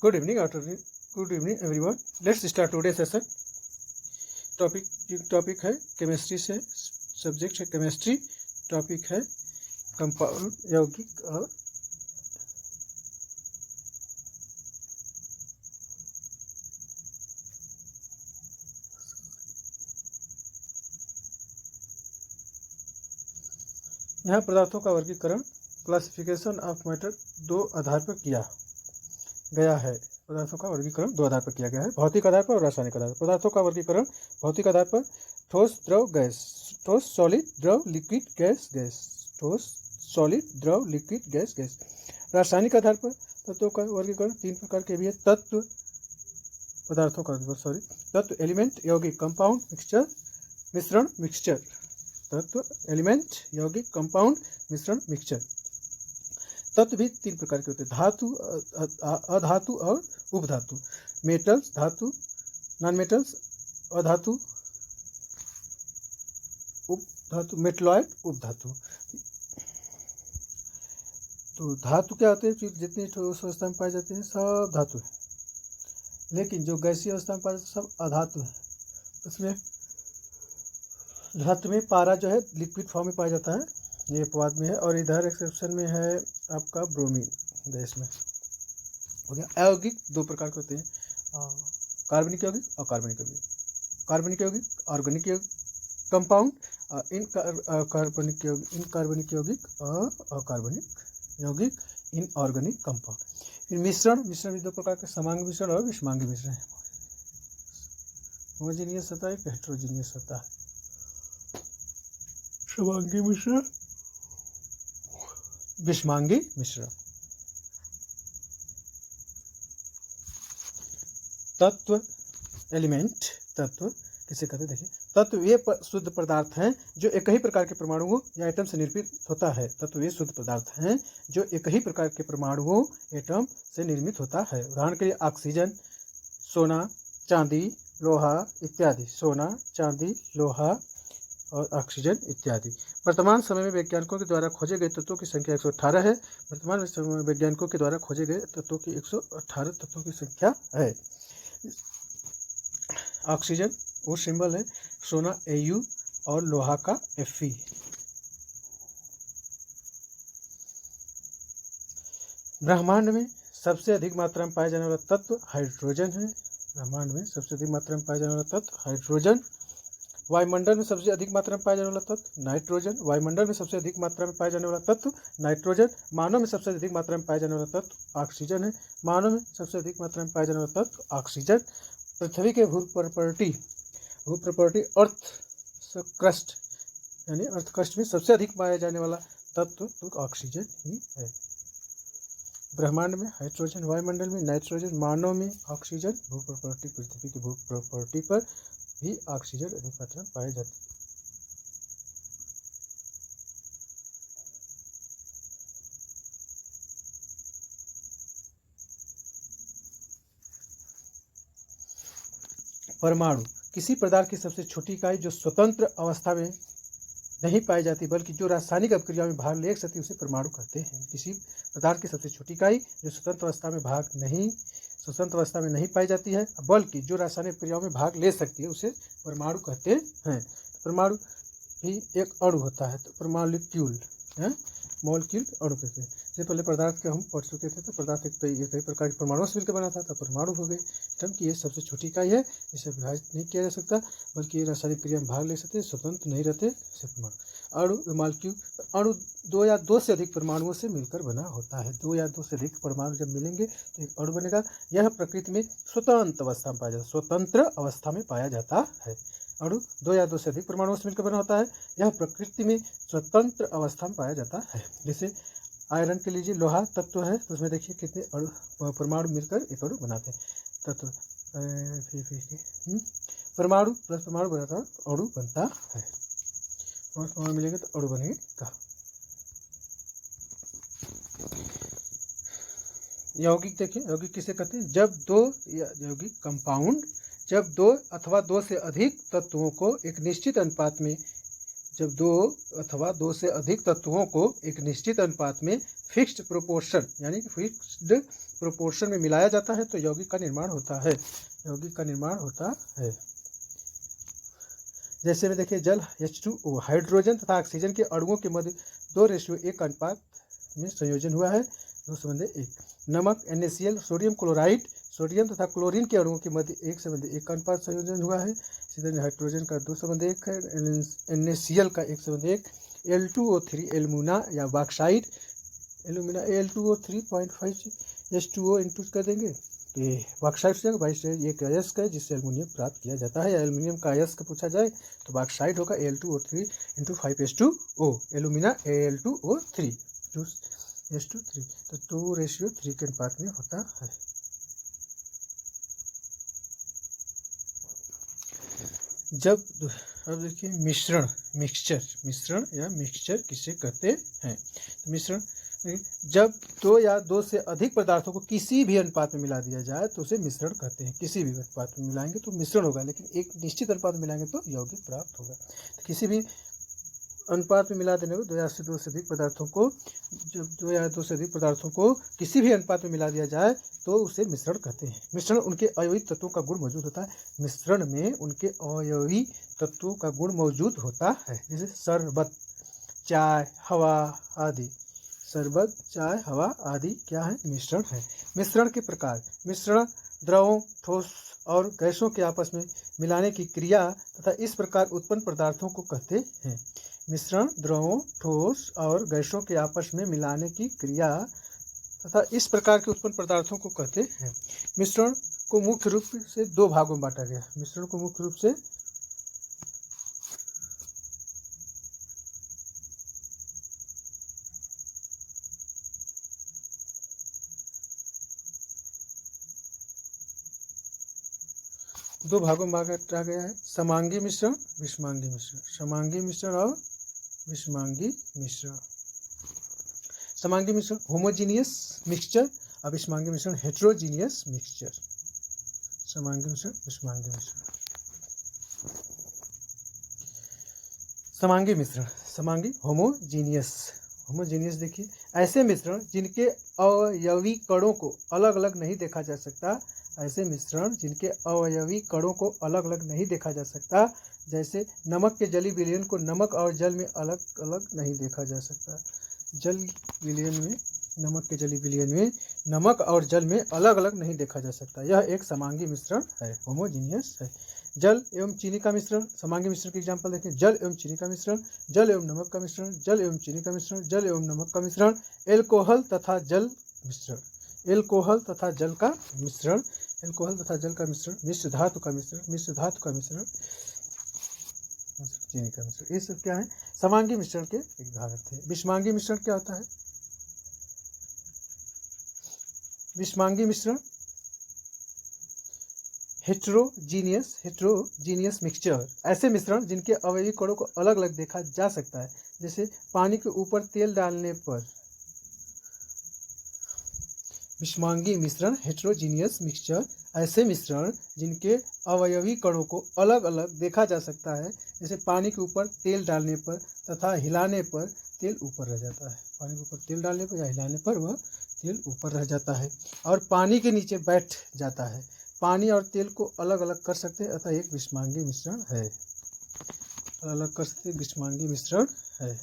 Good evening, afternoon. Good evening, everyone. Let's start today's session. Topic है chemistry से, subject है chemistry, topic है compound यौगिक और यहाँ पदार्थों का वर्गीकरण क्लासिफिकेशन ऑफ मैटर दो आधार पर किया गया है। पदार्थों का वर्गीकरण दो आधार पर किया गया है, भौतिक आधार पर और रासायनिक आधार पर। पदार्थों का वर्गीकरण भौतिक आधार पर ठोस, द्रव, गैस, ठोस, सॉलिड, द्रव, लिक्विड, गैस, गैस, ठोस, सॉलिड, द्रव, लिक्विड, गैस, गैस। रासायनिक आधार पर तत्वों का वर्गीकरण तीन प्रकार के भी है। तत्व, पदार्थों का तत्व, एलिमेंट, यौगिक, कंपाउंड, मिक्सचर, मिश्रण, मिक्सचर। तत्व, एलिमेंट, यौगिक, कंपाउंड, मिश्रण, मिक्सचर। तत्व भी तीन प्रकार के होते हैं, धातु, अधातु और उपधातु। मेटल्स, धातु, नॉन मेटल्स, अधातु, उपधातु, मेटलॉइड, उपधातु। तो धातु क्या होते हैं? जितनी ठोस अवस्था में पाए जाते हैं सब धातु है, लेकिन जो गैसीय अवस्था में पाए जाते हैं सब अधातु है। उसमें धातु में पारा जो है लिक्विड फॉर्म में पाया जाता है, ये अपवाद में है, और इधर एक्सेप्शन में है आपका ब्रोमीन गैस में। हो गया। यौगिक दो प्रकार के होते हैं, कार्बनिक यौगिक, अकार्बनिक यौगिक। कार्बनिक यौगिक, ऑर्गेनिक यौगिक, कंपाउंड, इनकार्बनिक यौगिक और अकार्बनिक यौगिक, इनऑर्गेनिक कंपाउंड। फिर मिश्रण, मिश्रण भी दो प्रकार के, समांगी मिश्रण और विषमांगी मिश्रण है। होमोजेनियस होता है, हेटेरोजेनियस होता है। समांगी मिश्रण, विषमांगी मिश्रण। तत्व, एलिमेंट, तत्व किसे कहते हैं? देखिए, तत्व वे शुद्ध पदार्थ हैं जो एक ही प्रकार के परमाणुओं या एटम से निर्मित होता है। तत्व वे शुद्ध पदार्थ हैं जो एक ही प्रकार के परमाणुओं, एटम से निर्मित होता है। उदाहरण के लिए ऑक्सीजन, सोना, चांदी, लोहा इत्यादि। सोना, चांदी, लोहा और ऑक्सीजन इत्यादि। वर्तमान समय में वैज्ञानिकों के द्वारा खोजे गए तत्वों की संख्या 118 है। वर्तमान समय में वैज्ञानिकों के द्वारा खोजे गए तत्वों की 118 तत्वों की संख्या है। ऑक्सीजन वो सिंबल है, सोना Au और लोहा का Fe। ब्रह्मांड में सबसे अधिक मात्रा में पाया जाने वाला तत्व हाइड्रोजन है। ब्रह्मांड में सबसे अधिक मात्रा में पाया जाने वाला तत्व हाइड्रोजन। वायुमंडल में सबसे अधिक मात्रा में पाया जाने वाला तत्व नाइट्रोजन। वायुमंडल में सबसे अधिक मात्रा में पाया जाने वाला तत्व नाइट्रोजन। मानव में सबसे अधिक मात्रा में पाया जाने वाला तत्व ऑक्सीजन है। मानव में सबसे अधिक मात्रा में पाया जाने वाला तत्व ऑक्सीजन। पृथ्वी के भू प्रॉपर्टी अर्थ क्रस्ट यानी अर्थ क्रस्ट में सबसे अधिक पाया जाने वाला तत्व तो ऑक्सीजन ही है। ब्रह्मांड में हाइड्रोजन, वायुमंडल में नाइट्रोजन, मानव में ऑक्सीजन, भू प्रॉपर्टी पृथ्वी की भू प्रॉपर्टी पर भी ऑक्सीजन अधिक मात्रा में पाई जाती है। परमाणु किसी पदार्थ की सबसे छोटी इकाई जो स्वतंत्र अवस्था में नहीं पाई जाती बल्कि जो रासायनिक अभिक्रिया में भाग ले सकती है उसे परमाणु कहते हैं। किसी पदार्थ की सबसे छोटी इकाई जो स्वतंत्र अवस्था में नहीं पाई जाती है बल्कि जो रासायनिक क्रियाओं में भाग ले सकती है उसे परमाणु कहते हैं। परमाणु भी एक अणु होता है, तो परमाणुक्यूल है, मॉलिक्यूल अणु कहते हैं। इससे पहले पदार्थ के हम पढ़ चुके थे, तो पदार्थ एक कई प्रकार के परमाणुओं से मिलकर बना था, तो परमाणु हो गए। एटम की ये सबसे छोटी इकाई है, इसे विभाजित नहीं किया जा सकता बल्कि ये रासायनिक क्रिया में भाग ले सकते, स्वतंत्र नहीं रहते, इसे परमाणु। अणु, मॉलिक्यूल, अणु दो या दो से अधिक परमाणुओं से मिलकर बना होता है। दो या दो से अधिक परमाणु जब मिलेंगे तो एक अणु बनेगा। यह प्रकृति में स्वतंत्र अवस्था में पाया जाता है। अणु दो या दो से अधिक परमाणुओं से मिलकर बना होता है। यह प्रकृति में स्वतंत्र अवस्था में पाया जाता है। जैसे आयरन के लीजिए, लोहा तत्व है, तो उसमें देखिए कितने अणु परमाणु मिलकर एक अणु बनाते हैं। तत्व परमाणु प्लस परमाणु बनाता है, अणु बनता है। परमाणु मिलेंगे तो अणु बनेगा। यौगिक देखिए, यौगिक किसे कहते हैं? जब दो यौगिक कंपाउंड जब दो अथवा दो से अधिक तत्वों को एक निश्चित अनुपात में फिक्स्ड प्रोपोर्शन यानी कि फिक्स्ड प्रोपोर्शन में मिलाया जाता है तो यौगिक का निर्माण होता है, यौगिक का निर्माण होता है। जैसे में देखिए जल H2O हाइड्रोजन तथा ऑक्सीजन के अणुओं के मध्य 2:1 अनुपात में संयोजन हुआ है, 2:1। नमक NaCl सोडियम क्लोराइड सोडियम तथा क्लोरीन के अणुओं के मध्य 1:1 का अनुपात संयोजन हुआ है। इसी तरह हाइड्रोजन का 2:1 है, NaCl का 1:1। Al2O3 एल्यूमिना या bauxite alumina Al2O3.5 H2O into कर देंगे तो ये बॉक्साइड से बाईस ये अयस्क है जिससे एल्यूमिनियम प्राप्त किया जाता है। या एल्यूमिनियम का अयस्क पूछा जाए तो बॉक्साइड होगा Al2O3 into 5H2O alumina Al2O3 H2 तो 2:3 के अनुपात में होता है। जब अब देखिए मिश्रण या मिक्सचर किसे कहते हैं। तो मिश्रण जब दो या दो से अधिक पदार्थों को किसी भी अनुपात में मिला दिया जाए तो उसे मिश्रण कहते हैं। किसी भी अनुपात में मिलाएंगे तो मिश्रण होगा, लेकिन एक निश्चित अनुपात में मिलाएंगे तो यौगिक प्राप्त होगा। तो किसी भी अनुपात में मिला देने को दो या दो से अधिक पदार्थों को जब दो या दो से अधिक पदार्थों को किसी भी अनुपात में मिला दिया जाए तो उसे मिश्रण कहते हैं। मिश्रण उनके अयवी तत्वों का गुण मौजूद होता है। मिश्रण में उनके अयवी तत्वों का गुण मौजूद होता है, जैसे शरबत, चाय, हवा आदि। शरबत, चाय, हवा आदि क्या है? मिश्रण है। मिश्रण के प्रकार मिश्रण द्रवों, ठोस और गैसों के आपस में मिलाने की क्रिया तथा इस प्रकार उत्पन्न पदार्थों को कहते हैं। मिश्रण द्रवों, ठोस और गैसों के आपस में मिलाने की क्रिया तथा इस प्रकार के उत्पन्न पदार्थों को कहते हैं। मिश्रण को मुख्य रूप से दो भागों में बांटा गया। मिश्रण को मुख्य रूप से दो भागों में बांटा गया है, समांगी मिश्रण, विषमांगी मिश्रण। समांगी मिश्रण और विषमांगी मिश्रण। समांगी मिश्रण होमोजीनियस मिक्सचर और विषमांगी मिश्रण हेटेरोजीनियस मिक्सचर। समांगी मिश्रण, विषमांगी मिश्रण। समांगी मिश्रण, समांगी होमोजीनियस देखिए ऐसे मिश्रण जिनके अवयवी कणों को अलग अलग नहीं देखा जा सकता। ऐसे मिश्रण जिनके अवयवी कणों को अलग अलग नहीं देखा जा सकता, जैसे नमक के जलीय विलयन को नमक और जल में अलग अलग नहीं देखा जा सकता। जल विलयन में नमक के जलीय विलयन में नमक और जल में अलग अलग नहीं देखा जा सकता। यह एक समांगी मिश्रण है, होमोजीनियस है। जल एवं चीनी का मिश्रण, समांगी मिश्रण के एग्जाम्पल देखें। जल एवं चीनी का मिश्रण, जल एवं नमक का मिश्रण, जल एवं चीनी का मिश्रण, जल एवं नमक का मिश्रण। एल्कोहल तथा जल मिश्रण, एल्कोहल तथा जल का मिश्रण, एल्कोहल तथा जल का मिश्रण। मिश्र धातु का मिश्रण, मिश्र धातु का मिश्रण, चीनी का मिश्रण। ये सब क्या है? समांगी मिश्रण के एक उदाहरण थे। विषमांगी मिश्रण क्या होता है? विषमांगी मिश्रण हेटेरोजीनियस मिक्सचर ऐसे मिश्रण जिनके अवयवी कणों को अलग अलग देखा जा सकता है, जैसे पानी के ऊपर तेल डालने पर। विषमांगी मिश्रण हेटेरोजीनियस मिक्सचर ऐसे मिश्रण जिनके अवयवी कणों को अलग अलग देखा जा सकता है, जैसे पानी के ऊपर तेल डालने पर तथा हिलाने पर तेल ऊपर रह जाता है। पानी के ऊपर तेल डालने पर या हिलाने पर वह तेल ऊपर रह जाता है और पानी के नीचे बैठ जाता है। पानी और तेल को अलग अलग कर सकते हैं, अतः एक विषमांगी मिश्रण है। अलग कर सकते विषमांगी मिश्रण है।